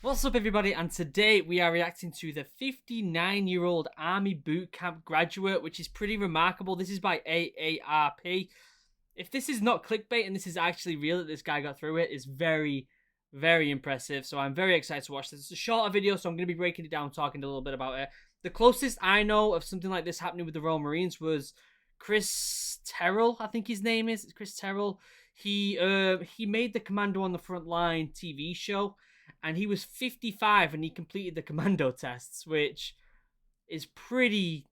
What's up, everybody? And today we are reacting to the 59-year-old Army Boot Camp graduate, which is pretty remarkable. This is by AARP. If this is not clickbait and this is actually real that this guy got through it, is very, very impressive. So I'm very excited to watch this. It's a shorter video, so I'm going to be breaking it down, talking a little bit about it. The closest I know of something like this happening with the Royal Marines was Chris Terrell, I think his name is. It's Chris Terrell. He made the Commando on the Front Line TV show, and he was 55 and he completed the commando tests, which is pretty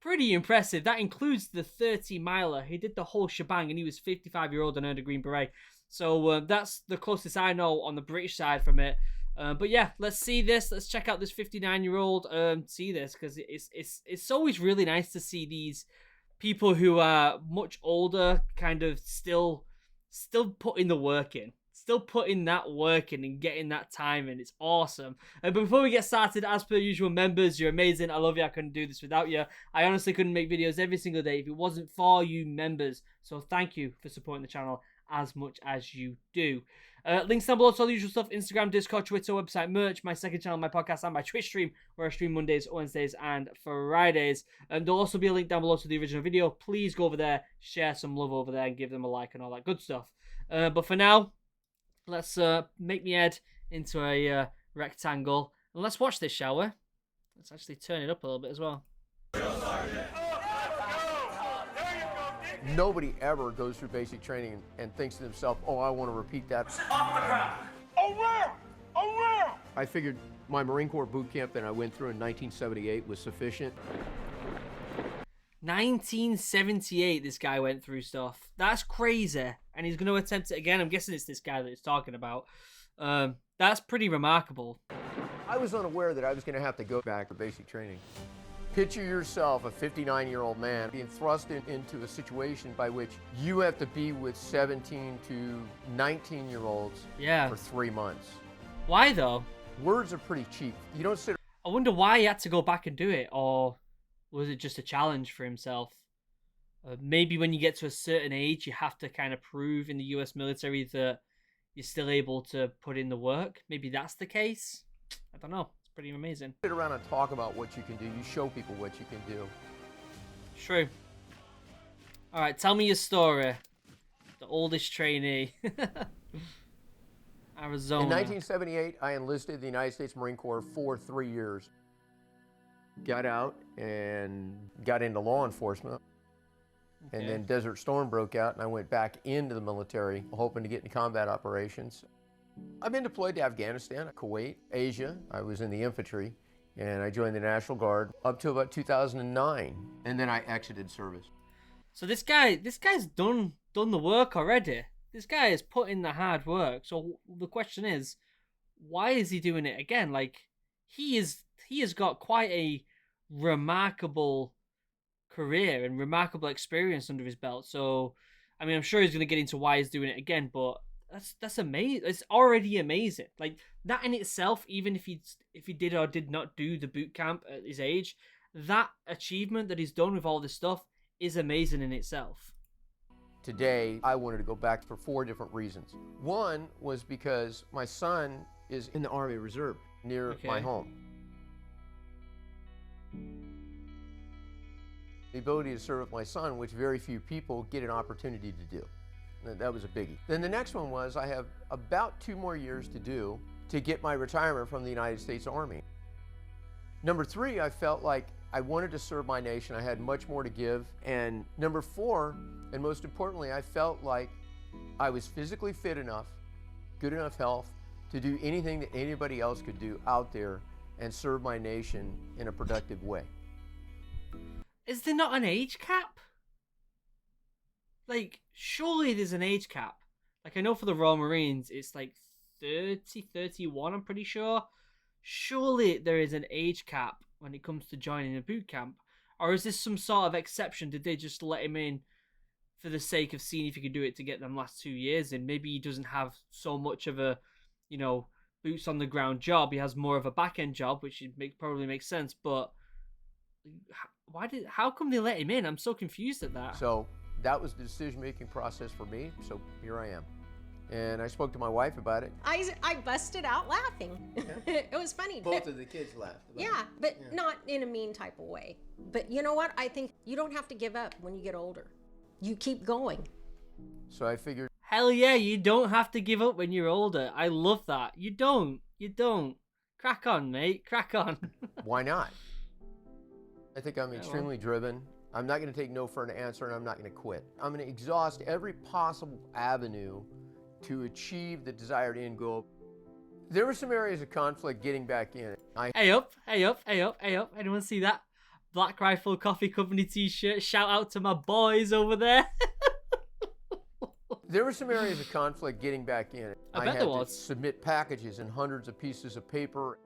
impressive. That includes the 30-miler. He did the whole shebang, and he was 55-year-old and earned a Green Beret. So that's the closest I know on the British side from it. But yeah, let's see this. Let's check out this 59-year-old. See this, because it's always really nice to see these people who are much older kind of still putting the work in. Still putting that work in and getting that time in. It's awesome. But before we get started, as per usual, members, you're amazing. I love you. I couldn't do this without you. I honestly couldn't make videos every single day if it wasn't for you members. So thank you for supporting the channel as much as you do. Links down below to all the usual stuff: Instagram, Discord, Twitter, website, merch, my second channel, my podcast, and my Twitch stream, where I stream Mondays, Wednesdays, and Fridays. And there'll also be a link down below to the original video. Please go over there, share some love over there, and give them a like and all that good stuff. But for now, let's make me head into a rectangle, and let's watch this, shall we? Let's actually turn it up a little bit as well. Nobody ever goes through basic training and thinks to themselves, oh, I want to repeat that. I figured my Marine Corps boot camp that I went through in 1978 was sufficient. 1978, this guy went through stuff. That's crazy. And he's going to attempt it again. I'm guessing it's this guy that he's talking about. That's pretty remarkable. I was unaware that I was going to have to go back to basic training. Picture yourself, a 59-year-old man, being thrust into a situation by which you have to be with 17 to 19-year-olds for 3 months. Why, though? Words are pretty cheap. You don't sit... I wonder why he had to go back and do it, or was it just a challenge for himself? Maybe when you get to a certain age, you have to kind of prove in the US military that you're still able to put in the work. Maybe that's the case. I don't know. It's pretty amazing. Sit around and talk about what you can do. You show people what you can do. True. All right, tell me your story. The oldest trainee. Arizona. In 1978, I enlisted in the United States Marine Corps for 3 years. Got out and got into law enforcement. Okay. And then Desert Storm broke out, and I went back into the military, hoping to get into combat operations. I've been deployed to Afghanistan, Kuwait, Asia. I was in the infantry, and I joined the National Guard up to about 2009, and then I exited service. So this guy's done the work already. This guy has put in the hard work. So the question is, why is he doing it again? Like, he has got quite a remarkable career and remarkable experience under his belt. So, I mean, I'm sure he's going to get into why he's doing it again, but that's amazing. It's already amazing. Like, that in itself, even if he did or did not do the boot camp at his age, that achievement that he's done with all this stuff is amazing in itself. Today, I wanted to go back for 4 different reasons. One was because my son is in the Army Reserve near my home. The ability to serve with my son, which very few people get an opportunity to do. That was a biggie. Then the next one was I have about 2 more years to do to get my retirement from the United States Army. Number 3, I felt like I wanted to serve my nation. I had much more to give. And number 4, and most importantly, I felt like I was physically fit enough, good enough health, to do anything that anybody else could do out there and serve my nation in a productive way. Is there not an age cap? Like, surely there's an age cap. Like, I know for the Royal Marines, it's like 30, 31, I'm pretty sure. Surely there is an age cap when it comes to joining a boot camp. Or is this some sort of exception? Did they just let him in for the sake of seeing if he could do it to get them last 2 years in? Maybe he doesn't have so much of a, you know, boots on the ground job. He has more of a back end job, which probably makes sense. But how come they let him in? I'm so confused at that. So that was the decision-making process for me. So here I am. And I spoke to my wife about it. I busted out laughing. was funny. Both of the kids laughed. Yeah, but not in a mean type of way. But you know what? I think you don't have to give up when you get older. You keep going. So I figured, Hell yeah, you don't have to give up when you're older. I love that. You don't. You don't. Crack on, mate. Crack on. why not? I think I'm extremely driven. I'm not going to take no for an answer, and I'm not going to quit. I'm going to exhaust every possible avenue to achieve the desired end goal. There were some areas of conflict getting back in. Hey up, hey up, hey up, hey up. Anyone see that? Black Rifle Coffee Company t-shirt. Shout out to my boys over there. There were some areas of conflict getting back in. I bet had there was. to submit packages and hundreds of pieces of paper.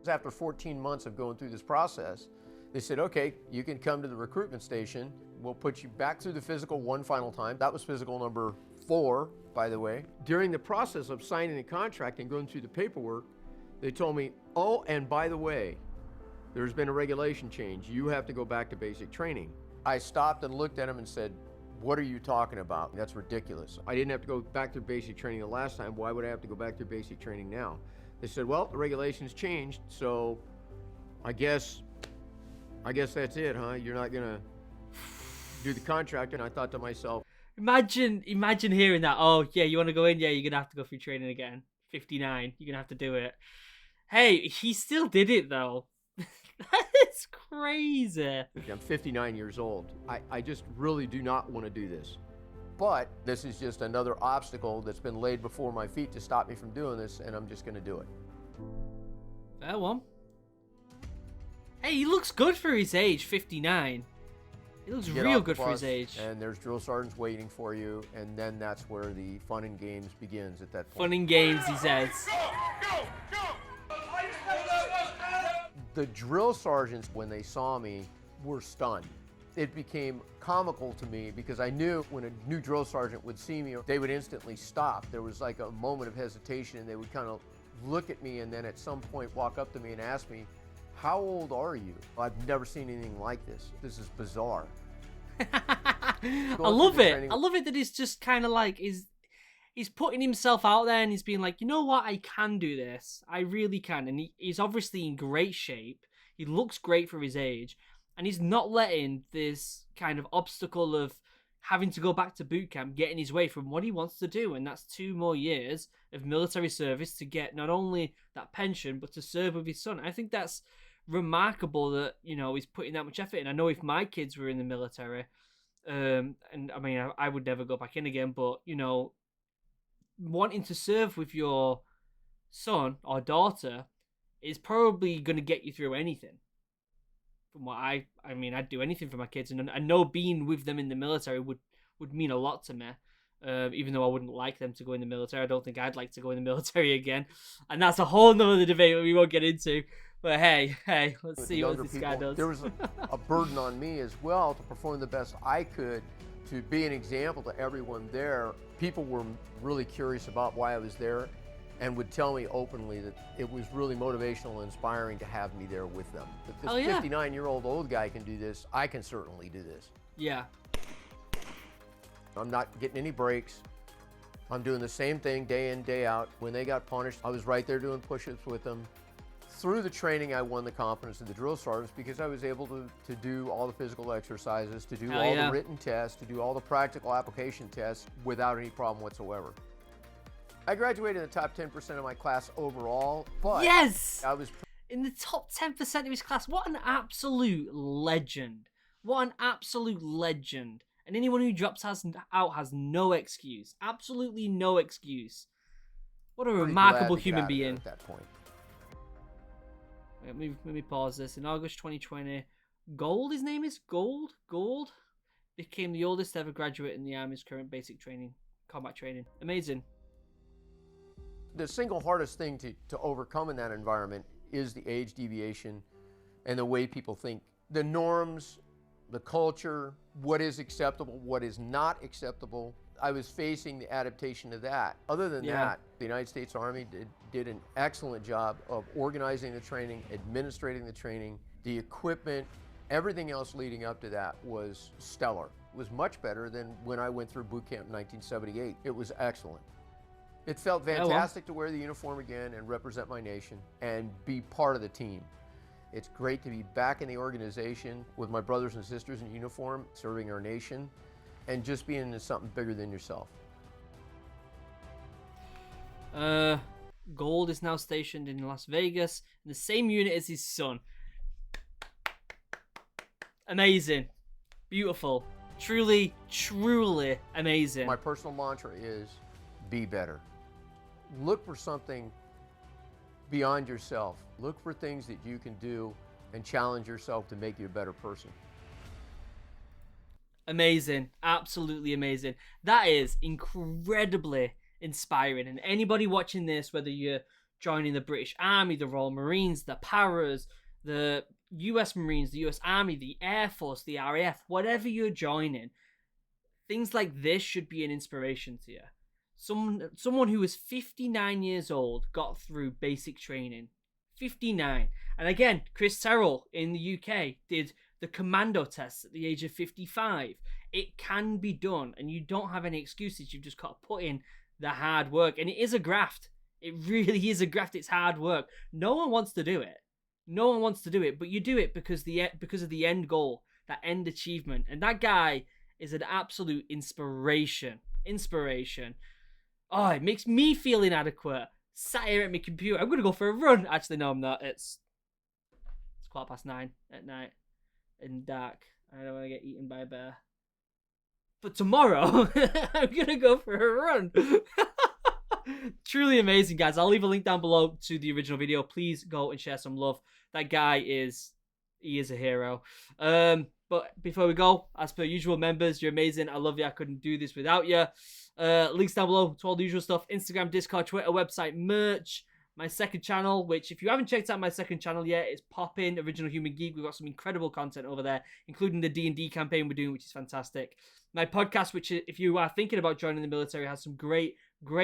After 14 months of going through this process, they said, okay, you can come to the recruitment station. We'll put you back through the physical one final time. That was physical number 4, by the way. During the process of signing the contract and going through the paperwork, they told me, oh, and by the way, there's been a regulation change. You have to go back to basic training. I stopped and looked at them and said, what are you talking about? That's ridiculous. I didn't have to go back through basic training the last time. Why would I have to go back through basic training now? They said, well, the regulations changed, so I guess that's it, huh? You're not gonna do the contract. And I thought to myself, Imagine hearing that. Oh, yeah, you want to go in? Yeah, you're going to have to go through training again. 59, you're going to have to do it. Hey, he still did it, though. That's crazy. I'm 59 years old. I just really do not want to do this. But this is just another obstacle that's been laid before my feet to stop me from doing this, and I'm just going to do it. Fair one. Hey, he looks good for his age, 59. He looks Get real off the good for his bus, age. And there's drill sergeants waiting for you, and then that's where the fun and games begins at that point. Fun and games, he says. The drill sergeants, when they saw me, were stunned. It became comical to me because I knew when a new drill sergeant would see me, they would instantly stop. There was like a moment of hesitation, and they would kind of look at me and then at some point walk up to me and ask me, how old are you? I've never seen anything like this. This is bizarre. I love it. I love it that he's just kind of like, he's putting himself out there and he's being like, you know what, I can do this. I really can. And he's obviously in great shape. He looks great for his age. And he's not letting this kind of obstacle of having to go back to boot camp get in his way from what he wants to do. And that's 2 more years of military service to get not only that pension, but to serve with his son. I think that's remarkable that, you know, he's putting that much effort in. I know if my kids were in the military, and I mean, I would never go back in again, but, you know, wanting to serve with your son or daughter is probably going to get you through anything. From what I mean, I'd do anything for my kids, and I know being with them in the military would mean a lot to me. Even though I wouldn't like them to go in the military, I don't think I'd like to go in the military again, and that's a whole nother debate that we won't get into. But hey, let's see what this guy does. There was a burden on me as well to perform the best I could, to be an example to everyone there. People were really curious about why I was there, and would tell me openly that it was really motivational and inspiring to have me there with them. If this 59-year-old old guy can do this, I can certainly do this. Yeah. I'm not getting any breaks. I'm doing the same thing day in, day out. When they got punished, I was right there doing push-ups with them. Through the training, I won the confidence of the drill sergeants because I was able to do all the physical exercises, to do the written tests, to do all the practical application tests without any problem whatsoever. I graduated in the top 10% of my class overall, but yes! I was in the top 10% of his class. What an absolute legend. What an absolute legend. And anyone who drops out has no excuse. Absolutely no excuse. What a remarkable human being. At that point. Let me pause this. In August 2020, Gold, his name is? Gold, became the oldest ever graduate in the Army's current basic training, combat training. Amazing. The single hardest thing to overcome in that environment is the age deviation and the way people think. The norms, the culture, what is acceptable, what is not acceptable. I was facing the adaptation of that. Other than that, the United States Army did an excellent job of organizing the training, administrating the training, the equipment, everything else leading up to that was stellar. It was much better than when I went through boot camp in 1978. It was excellent. It felt Yeah, well. fantastic to wear the uniform again and represent my nation and be part of the team. It's great to be back in the organization with my brothers and sisters in uniform, serving our nation, and just being into something bigger than yourself. Gold is now stationed in Las Vegas in the same unit as his son. Amazing. Beautiful. Truly, truly amazing. My personal mantra is be better. Look for something beyond yourself. Look for things that you can do and challenge yourself to make you a better person. Amazing. Absolutely amazing. That is incredibly inspiring. And anybody watching this, whether you're joining the British Army, the Royal Marines, the Paras, the US Marines, the US Army, the Air Force, the RAF, whatever you're joining, things like this should be an inspiration to you. Someone who was 59 years old got through basic training. 59. And again, Chris Terrell in the UK did the commando tests at the age of 55. It can be done, and you don't have any excuses. You've just got to put in the hard work. And it is a graft. It really is a graft. It's hard work. No one wants to do it. No one wants to do it, but you do it because of the end goal, that end achievement. And that guy is an absolute inspiration. Inspiration. Oh, it makes me feel inadequate. Sat here at my computer. I'm gonna go for a run. Actually, no, I'm not. It's 9:15 at night and dark. I don't want to get eaten by a bear. But tomorrow, I'm gonna go for a run. Truly amazing, guys. I'll leave a link down below to the original video. Please go and share some love. That guy is a hero. But before we go, as per usual, members, you're amazing. I love you. I couldn't do this without you. Links down below to all the usual stuff. Instagram, Discord, Twitter, website, merch. My second channel, which if you haven't checked out my second channel yet, it's poppin', Original Human Geek. We've got some incredible content over there, including the D&D campaign we're doing, which is fantastic. My podcast, which if you are thinking about joining the military, has some great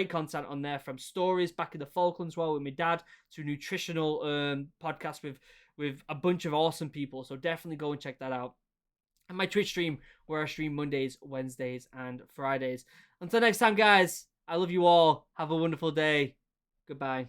content on there, from stories back in the Falklands War with my dad to nutritional podcast with a bunch of awesome people. So definitely go and check that out. And my Twitch stream, where I stream Mondays, Wednesdays, and Fridays. Until next time, guys, I love you all. Have a wonderful day. Goodbye.